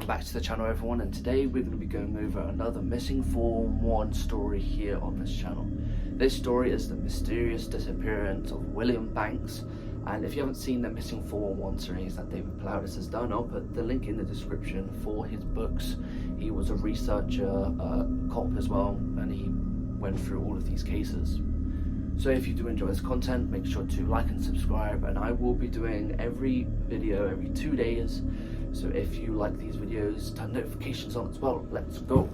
Welcome back to the channel, everyone, and today we're going to be going over another Missing 411 story here on this channel. This story is the mysterious disappearance of William Banks, and if you haven't seen the Missing 411 series that David Plowdis has done, I'll put the link in the description for his books. He was a researcher, a cop as well, and he went through all of these cases. So if you do enjoy this content, make sure to like and subscribe, and I will be doing every video every 2 days. So if you like these videos, turn notifications on as well. Let's go.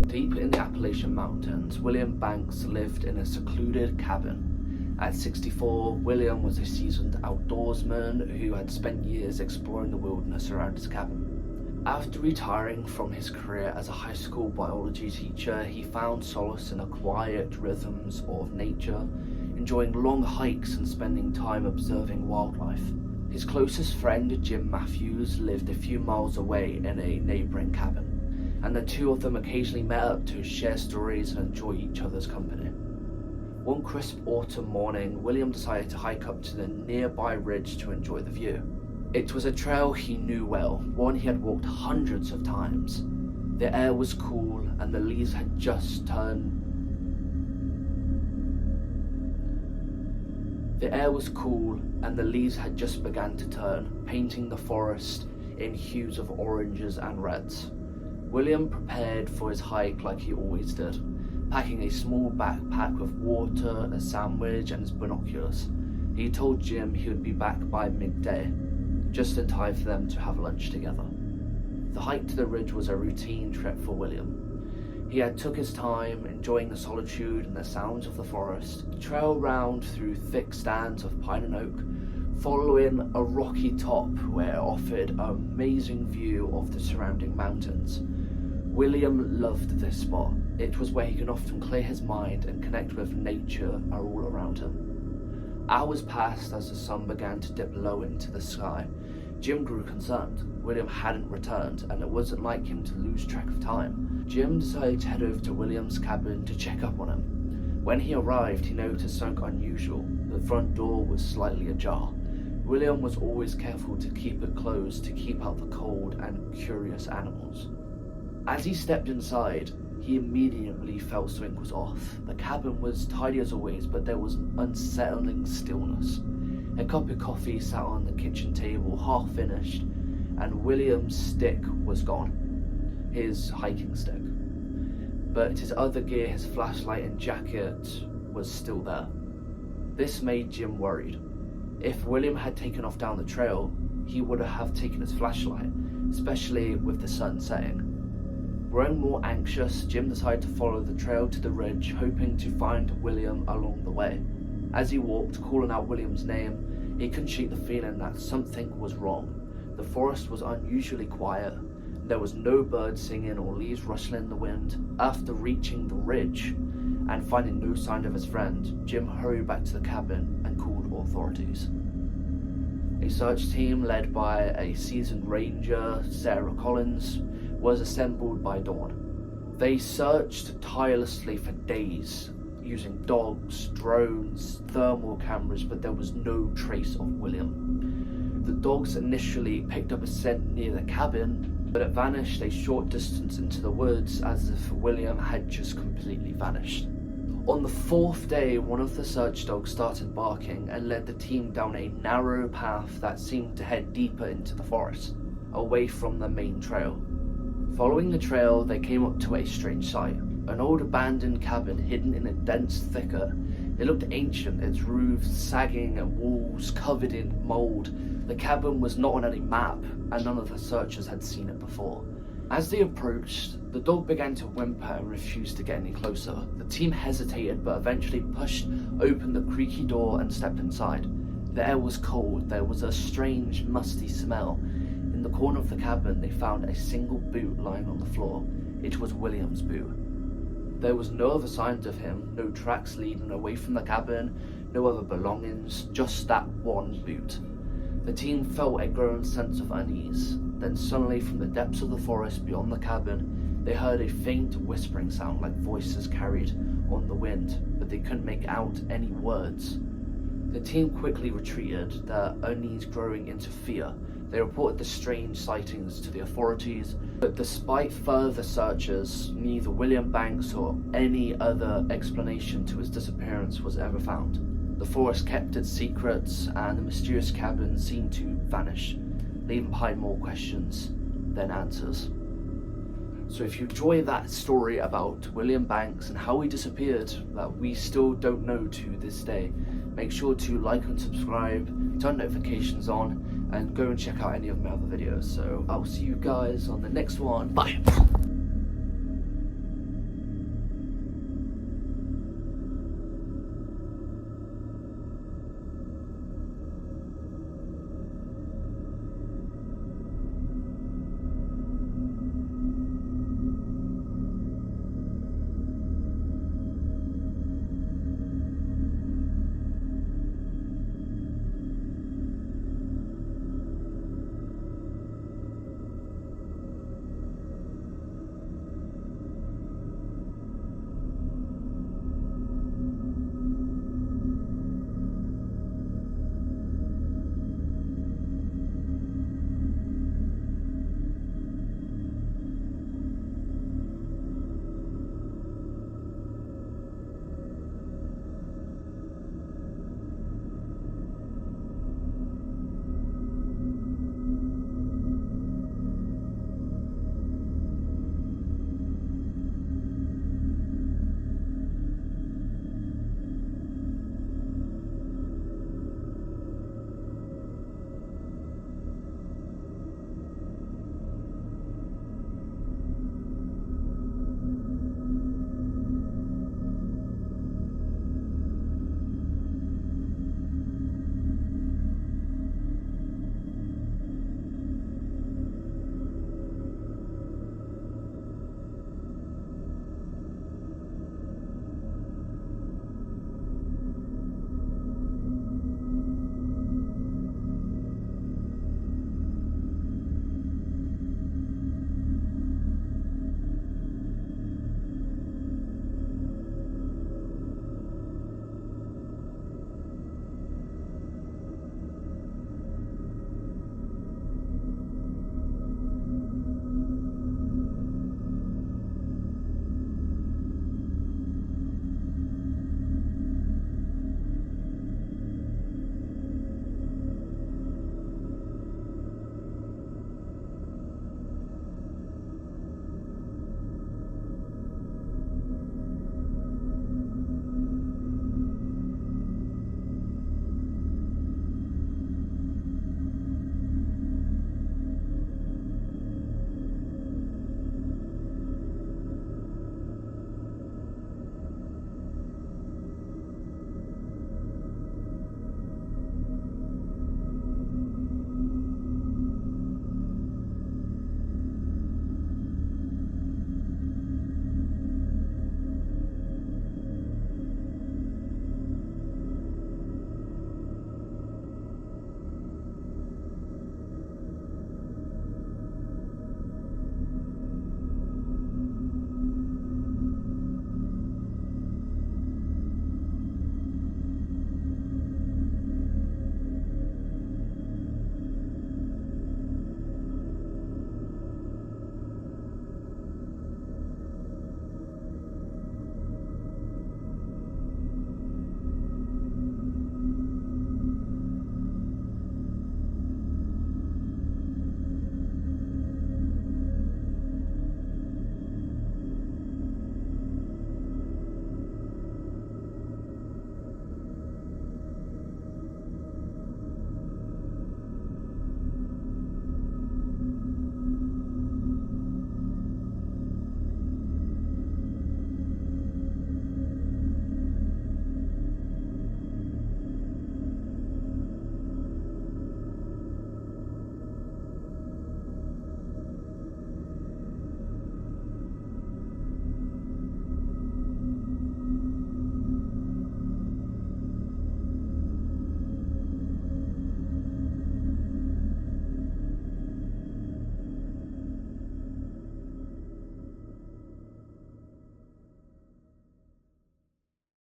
Deep in the Appalachian Mountains, William Banks lived in a secluded cabin. At 64, William was a seasoned outdoorsman who had spent years exploring the wilderness around his cabin. After retiring from his career as a high school biology teacher, he found solace in the quiet rhythms of nature, enjoying long hikes and spending time observing wildlife. His closest friend, Jim Matthews, lived a few miles away in a neighbouring cabin, and the two of them occasionally met up to share stories and enjoy each other's company. One crisp autumn morning, William decided to hike up to the nearby ridge to enjoy the view. It was a trail he knew well, one he had walked hundreds of times. The air was cool and the leaves had just turned begun to turn, painting the forest in hues of oranges and reds. William prepared for his hike like he always did, packing a small backpack with water, a sandwich, and his binoculars. He told Jim he would be back by midday, just in time for them to have lunch together. The hike to the ridge was a routine trip for William. He had took his time, enjoying the solitude and the sounds of the forest. The trail wound through thick stands of pine and oak, following a rocky top where it offered an amazing view of the surrounding mountains. William loved this spot. It was where he could often clear his mind and connect with nature all around him. Hours passed as the sun began to dip low into the sky. Jim grew concerned. William hadn't returned, and it wasn't like him to lose track of time. Jim decided to head over to William's cabin to check up on him. When he arrived, he noticed something unusual. The front door was slightly ajar. William was always careful to keep it closed to keep out the cold and curious animals. As he stepped inside, he immediately felt something was off. The cabin was tidy as always, but there was an unsettling stillness. A cup of coffee sat on the kitchen table, half finished, and William's stick was gone, his hiking stick. But his other gear, his flashlight and jacket, was still there. This made Jim worried. If William had taken off down the trail, he would have taken his flashlight, especially with the sun setting. Growing more anxious, Jim decided to follow the trail to the ridge, hoping to find William along the way. As he walked, calling out William's name, he couldn't shake the feeling that something was wrong. The forest was unusually quiet. There was no birds singing or leaves rustling in the wind. After reaching the ridge and finding no sign of his friend, Jim hurried back to the cabin and called authorities. A search team led by a seasoned ranger, Sarah Collins, was assembled by dawn. They searched tirelessly for days, using dogs, drones, thermal cameras, but there was no trace of William. The dogs initially picked up a scent near the cabin, but it vanished a short distance into the woods as if William had just completely vanished. On the fourth day, one of the search dogs started barking and led the team down a narrow path that seemed to head deeper into the forest, away from the main trail. Following the trail, they came up to a strange sight. An old abandoned cabin hidden in a dense thicket. It looked ancient, its roofs sagging and walls covered in mold. The cabin was not on any map, and none of the searchers had seen it before. As they approached, the dog began to whimper and refused to get any closer. The team hesitated, but eventually pushed open the creaky door and stepped inside. The air was cold. There was a strange, musty smell. In the corner of the cabin, they found a single boot lying on the floor. It was William's boot. There was no other signs of him, no tracks leading away from the cabin, no other belongings, just that one boot. The team felt a growing sense of unease. Then suddenly, from the depths of the forest beyond the cabin, they heard a faint whispering sound like voices carried on the wind, but they couldn't make out any words. The team quickly retreated, their unease growing into fear. They reported the strange sightings to the authorities, but despite further searches, neither William Banks or any other explanation to his disappearance was ever found. The forest kept its secrets, and the mysterious cabin seemed to vanish, leaving behind more questions than answers. So if you enjoy that story about William Banks and how he disappeared that we still don't know to this day, make sure to like and subscribe, turn notifications on, and go and check out any of my other videos. So I'll see you guys on the next one. Bye!